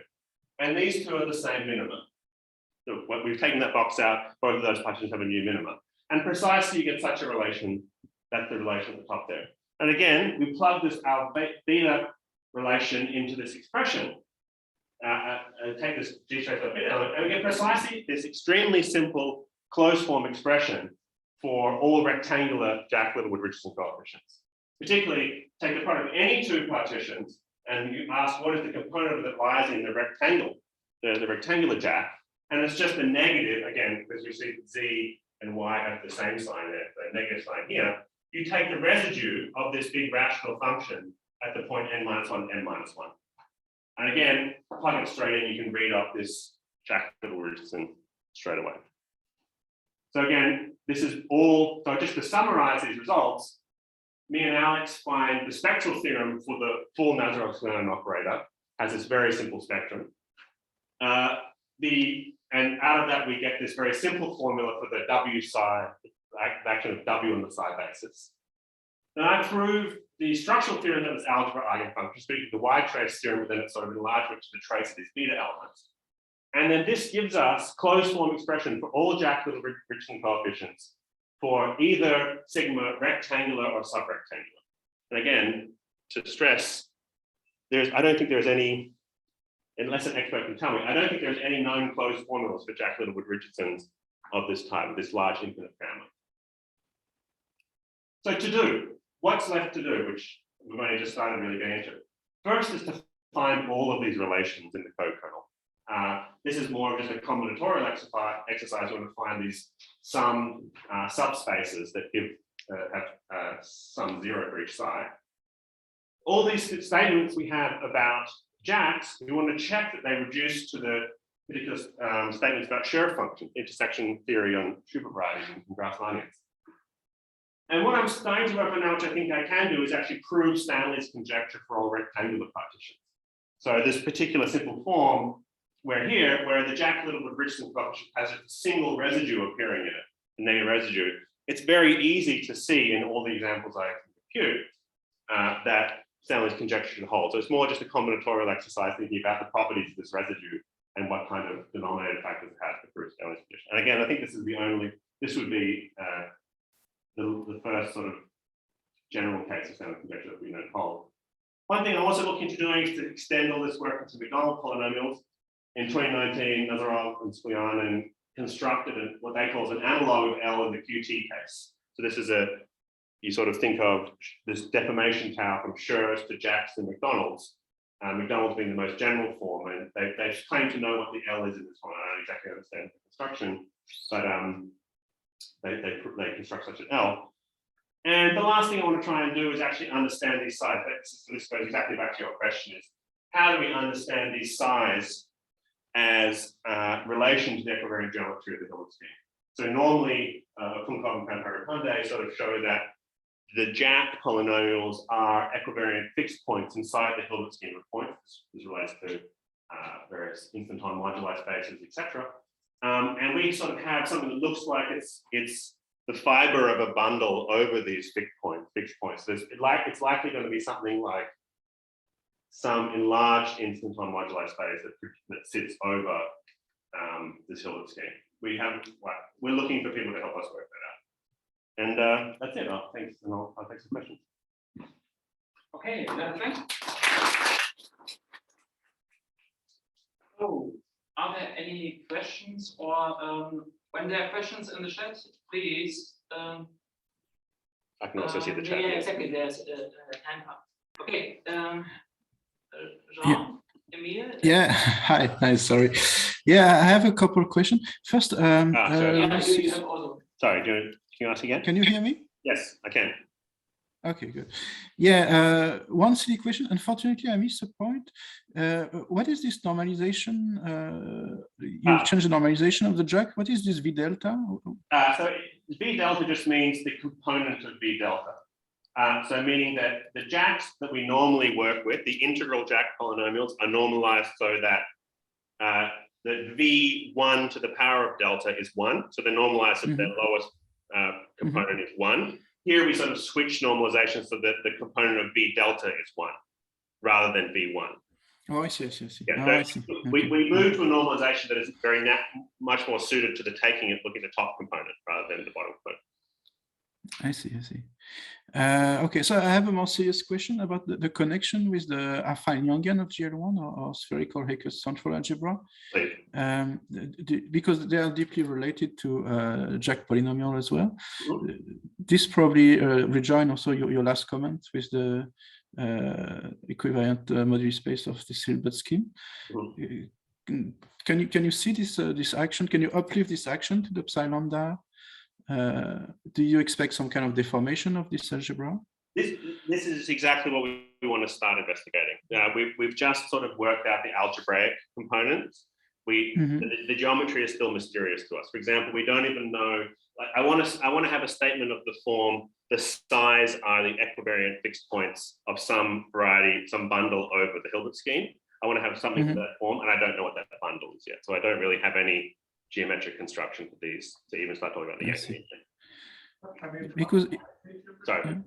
And these two are the same minima. So when we've taken that box out, both of those partitions have a new minima. And precisely you get such a relation That's the relation at the top there. And again, we plug this our beta relation into this expression. Take this G straight to beta element, and we get precisely this extremely simple closed form expression for all rectangular Jack-Littlewood-Richardson coefficients. Particularly, take the product of any two partitions, and you ask what is the component that lies in the rectangle, the rectangular Jack, and it's just a negative, again, because we see Z and Y have the same sign there, the negative sign here. You take the residue of this big rational function at the point n-1, n-1. And again, plug it straight in, you can read off this Jack-Littlewood-Richardson straight away. So again, this is all, so just to summarize these results, me and Alex find the spectral theorem for the full Nazarov-Sklyanin operator has this very simple spectrum. And out of that, we get this very simple formula for the W psi, the action of W on the psi basis. Then I prove the structural theorem that was algebra eigenfunctions, speaking the Y trace theorem, but then it's sort of enlarged to the trace of these beta elements. And then this gives us closed form expression for all Jack-Littlewood-Richardson coefficients for either sigma rectangular or subrectangular. And again, to stress, I don't think there's any, unless an expert can tell me, I don't think there's any known closed formulas for Jack-Littlewood-Richardsons of this type, this large infinite family. So to do, what's left to do, which we've only just started really getting into. First is to find all of these relations in the code kernel. This is more of just a combinatorial exercise where we find these some subspaces that give have some 0 for each side. All these statements we have about Jacks, we want to check that they reduce to the particular statements about Sheriff function, intersection theory on supervarieties and Gauss-Linears. And what I'm starting to work on now, which I think I can do, is actually prove Stanley's conjecture for all rectangular partitions. So this particular simple form, where the Jack-Littlewood-Richardson coefficient has a single residue appearing in it, a negative residue, it's very easy to see in all the examples I compute that Stanley's conjecture should hold. So it's more just a combinatorial exercise thinking about the properties of this residue and what kind of denominator factors it has to prove Stanley's conjecture. And again, I think this would be the first sort of general case of Stanley's conjecture that we know hold. One thing I'm also looking to doing is to extend all this work into McDonald polynomials. In 2019, Nazarov and Sklyanin constructed what they call an analog of L in the QT case. So this is you sort of think of this deformation tau from Schur's to Jacks and McDonald's. McDonald's being the most general form, and they claim to know what the L is in this one. I don't exactly understand the construction, but they construct such an L. And the last thing I want to try and do is actually understand these size. So this goes exactly back to your question: is how do we understand these size as relation to the equivariant geometry of the Hilbert scheme? So normally, Kunkov and Panhard sort of show that the Jack polynomials are equivariant fixed points inside the Hilbert scheme of points. This relates to various instanton moduli spaces, etc. And we sort of have something that looks like it's the fiber of a bundle over these fixed points. So it's likely going to be something like some enlarged instanton moduli space that sits over this Hilbert scheme. We're looking for people to help us work that out. And that's it. Thanks, and I'll take some questions. Okay, thanks. So, are there any questions, or when there are questions in the chat, please. I can also see the chat. Yeah, exactly. There's a hand up. Okay. Jean, Emile? Yeah, hi, sorry. Yeah, I have a couple of questions. First, sorry, can you ask again? Can you hear me? Yes, I can. Okay, good. Yeah, one silly question. Unfortunately, I missed a point. What is this normalization? You changed the normalization of the Jack. What is this V delta? So V delta just means the component of V delta. So meaning that the Jacks that we normally work with, the integral Jack polynomials, are normalized so that the V1 to the power of delta is 1. So they're normalized so their lowest component is 1. Here we sort of switch normalization so that the component of V delta is 1 rather than V1. Oh, I see. Yeah, Oh, I see. We move to a normalization that is very much more suited to the taking and looking at the top component rather than the bottom component. I see. Okay, so I have a more serious question about the connection with the affine Youngian of GL1 or spherical Hecke's central algebra, because they are deeply related to Jack polynomial as well. This probably rejoin also your last comment with the equivalent moduli space of this Hilbert scheme. Can you see this action? Can you uplift this action to the psi lambda? Do you expect some kind of deformation of this algebra? This is exactly what we want to start investigating. We've just sort of worked out the algebraic components. The geometry is still mysterious to us. For example, we don't even know. Like, I want to have a statement of the form: the size are the equivariant fixed points of some variety, some bundle over the Hilbert scheme. I want to have something to that form, and I don't know what that bundle is yet. So I don't really have any geometric construction for these to even start talking about the thing. Because sorry,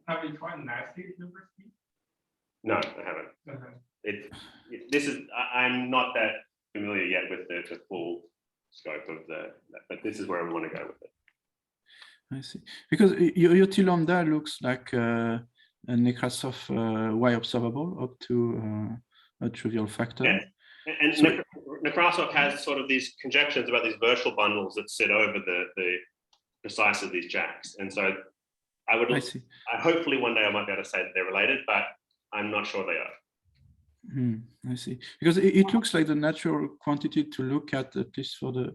have you tried nasty Hilbert scheme? No, I haven't. I'm not that familiar yet with the full scope of but this is where we want to go with it. I see. Because your T lambda looks like a Nekrasov Y observable up to a trivial factor. Yeah. And so, Nekrasov has sort of these conjectures about these virtual bundles that sit over the precise of these jacks. And so I hopefully one day I might be able to say that they're related, but I'm not sure they are. I see. Because it looks like the natural quantity to look at least for the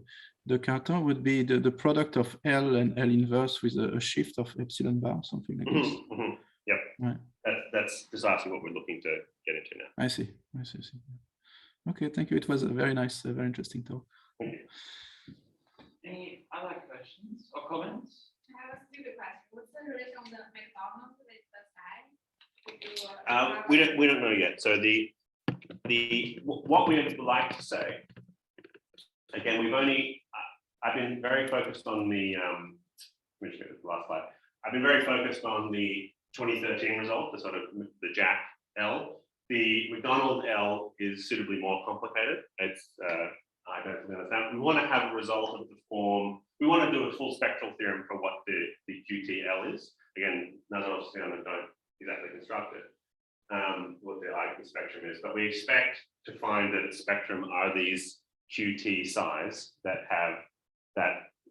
Cartan, would be the product of L and L inverse with a shift of epsilon bar, something like this. Yep. Right. That's precisely what we're looking to get into now. I see. Okay, thank you. It was a very nice, very interesting talk. Thank you. Any other questions or comments? I have a stupid question. What's the relation of the McDonald's with the psi? We don't know yet. So what we would like to say, again, I've been very focused on the let me just get this last slide. I've been very focused on the 2013 result, the sort of the Jack L. The McDonald L is suitably more complicated. It's I don't really understand. We want to have a result of the form. We want to do a full spectral theorem for what the QTL is. Again, Nazarov-Sklyanin don't exactly construct it, what the eigenspectrum is, but we expect to find that the spectrum are these QT psis that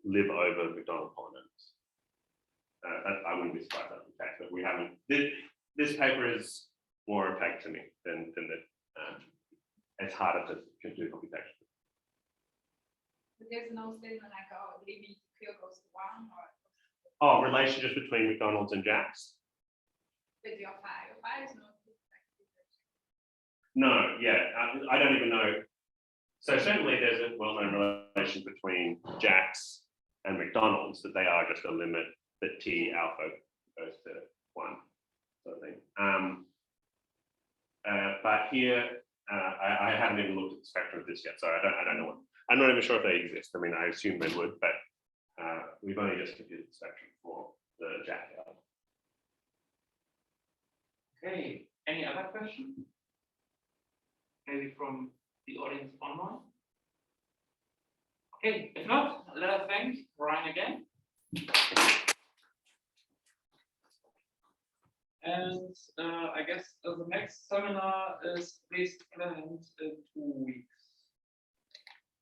live over McDonald polynomials. I wouldn't be surprised that's the case, but we haven't. This paper is more opaque to me than that. It's harder to do computation. There's no statement like, oh, maybe Q goes to 1 or. Oh, relationships between McDonald's and Jacks. With your phi is not. No, yeah, I don't even know. So certainly there's a well-known relation between Jacks and McDonald's, that they are just a limit that T alpha goes to 1, sort of thing. But here, I haven't even looked at the spectrum of this yet, so I don't know what. I'm not even sure if they exist. I mean, I assume they would, but we've only just computed the spectrum for the Jack L. Okay, any other question? Maybe from the audience online? Okay, if not, let us thank Ryan again. And I guess the next seminar is based planned in 2 weeks.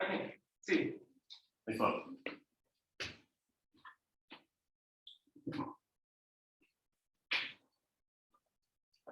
Okay, see you. Thanks a lot.